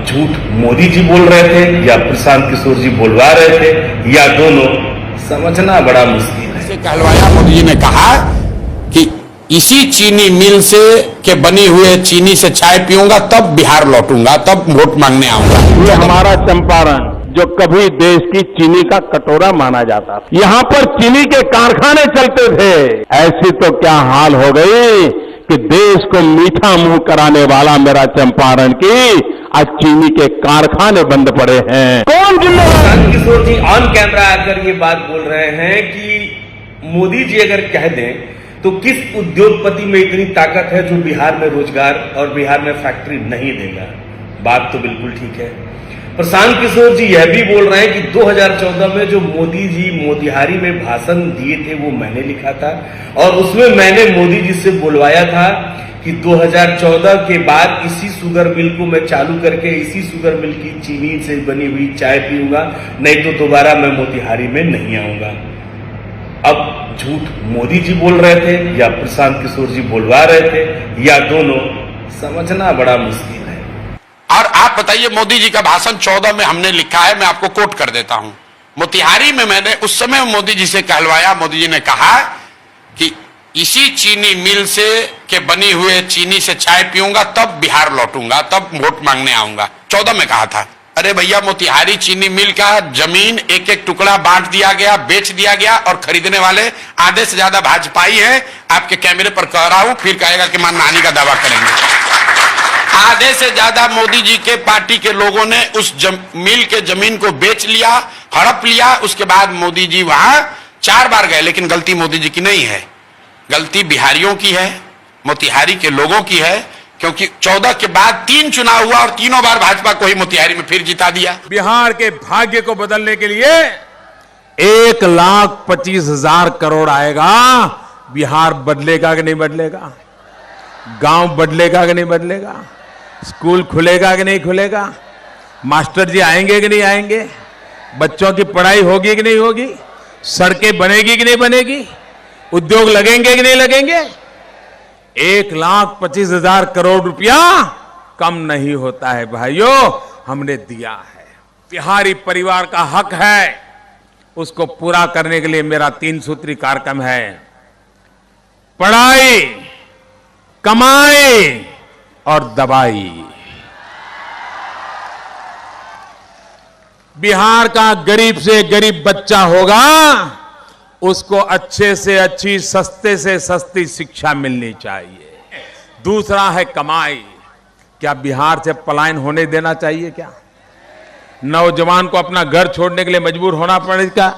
झूठ मोदी जी बोल रहे थे या प्रशांत किशोर जी बोलवा रहे थे या दोनों, समझना बड़ा मुश्किल है। से कहलवाया मोदी जी ने कहा कि इसी चीनी मिल से के बनी हुए चीनी से चाय पीऊंगा तब बिहार लौटूंगा, तब वोट मांगने आऊंगा। ये हमारा चंपारण जो कभी देश की चीनी का कटोरा माना जाता था, यहाँ पर चीनी के कारखाने चलते थे। ऐसी तो क्या हाल हो गई कि देश को मीठा मुंह कराने वाला मेरा चंपारण की आज चीनी के कारखाने बंद पड़े हैं। कौन जिम्मेदार? प्रशांत किशोर जी ऑन कैमरा आकर ये बात बोल रहे हैं कि मोदी जी अगर कह दें तो किस उद्योगपति में इतनी ताकत है जो बिहार में रोजगार और बिहार में फैक्ट्री नहीं देगा। बात तो बिल्कुल ठीक है। प्रशांत किशोर जी यह भी बोल रहे हैं कि 2014 में जो मोदी जी मोतिहारी में भाषण दिए थे वो मैंने लिखा था और उसमें मैंने मोदी जी से बुलवाया था कि 2014 के बाद इसी शुगर मिल को मैं चालू करके इसी शुगर मिल की चीनी से बनी हुई चाय पीऊंगा, नहीं तो दोबारा मैं मोतिहारी में नहीं आऊंगा। अब झूठ मोदी जी बोल रहे थे या प्रशांत किशोर जी बोलवा रहे थे या दोनों, समझना बड़ा मुश्किल है। और आप बताइए, मोदी जी का भाषण 14 में हमने लिखा है, मैं आपको कोट कर देता हूं। मोतिहारी में मैंने उस समय मोदी जी से कहलवाया, मोदी जी ने कहा कि इसी चीनी मिल से के बनी हुए चीनी से चाय पीऊंगा तब बिहार लौटूंगा, तब वोट मांगने आऊंगा। 14 में कहा था। अरे भैया, मोतिहारी चीनी मिल का जमीन एक एक टुकड़ा बांट दिया गया, बेच दिया गया और खरीदने वाले आधे से ज्यादा भाजपाई हैं। आपके कैमरे पर कह रहा हूं, फिर कहेगा कि मानहानि का दावा करेंगे। आधे से ज्यादा मोदी जी के पार्टी के लोगों ने उस मिल के जमीन को बेच लिया, हड़प लिया। उसके बाद मोदी जी वहां 4 बार गए, लेकिन गलती मोदी जी की नहीं है, गलती बिहारियों की है, मोतिहारी के लोगों की है, क्योंकि 14 के बाद 3 चुनाव हुआ और तीनों बार भाजपा को ही मोतिहारी में फिर जिता दिया। बिहार के भाग्य को बदलने के लिए 1,25,000 करोड़ आएगा। बिहार बदलेगा कि नहीं बदलेगा? गांव बदलेगा कि नहीं बदलेगा? स्कूल खुलेगा कि नहीं खुलेगा? मास्टर जी आएंगे कि नहीं आएंगे? बच्चों की पढ़ाई होगी कि नहीं होगी? सड़कें बनेगी कि नहीं बनेगी? उद्योग लगेंगे कि नहीं लगेंगे? 1,25,000 करोड़ रुपया कम नहीं होता है भाइयों, हमने दिया है। बिहारी परिवार का हक है, उसको पूरा करने के लिए मेरा 3 सूत्री कार्यक्रम है। पढ़ाई, कमाई और दवाई। बिहार का गरीब से गरीब बच्चा होगा, उसको अच्छे से अच्छी, सस्ते से सस्ती शिक्षा मिलनी चाहिए। दूसरा है कमाई। क्या बिहार से पलायन होने देना चाहिए? क्या नौजवान को अपना घर छोड़ने के लिए मजबूर होना पड़ेगा?